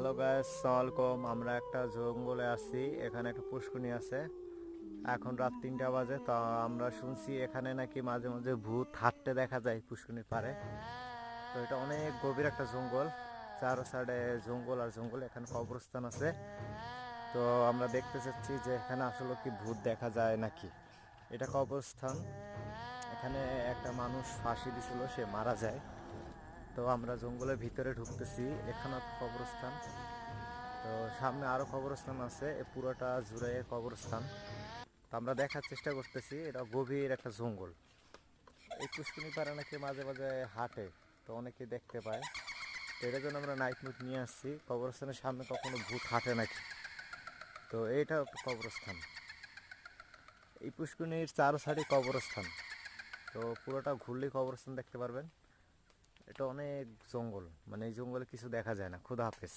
Hello guys, আসসালামু আলাইকুম। আমরা একটা জঙ্গলে আছি, এখানে একটা পুষ্করিণী আছে। এখন রাত 3টা বাজে। তা আমরা শুনছি এখানে নাকি মাঝে মাঝে ভূত হাঁটতে দেখা যায় পুষ্করিণীর পারে। তো এটা অনেক গভীর একটা জঙ্গল, চারো সাইডে জঙ্গল আর জঙ্গল। এখানে কবরস্থান আছে। তো আমরা দেখতে চাচ্ছি যে এখানে আসলে কি ভূত দেখা যায় নাকি। এটা কবরস্থান। এখানে একটা মানুষ ফাঁসি দিছিল, সে মারা যায়। তো আমরা জঙ্গলের ভিতরে ঢুকতেছি, এখানে কবরস্থান। তো সামনে আরো কবরস্থান আছে, এ পুরোটা জুড়ে কবরস্থান। তো আমরা দেখার চেষ্টা করতেছি, এটা গভীর একটা জঙ্গল। এই পুষ্করিণী পাড়ে নাকি মাঝে মাঝে হাঁটে, তো অনেকে দেখতে পায়। তো এটার জন্য আমরা নাইট মুড নিয়ে আসছি। কবরস্থানের সামনে কখনো ভূত হাঁটে নাকি। তো এইটা একটা কবরস্থান। এই পুষ্করিণীর চারো সাইডে কবরস্থান। তো পুরোটা ঘুরলেই কবরস্থান দেখতে পারবেন। এটা অনেক জঙ্গল, মানে এই জঙ্গলে কিছু দেখা যায় না। খুদা হাফেজ।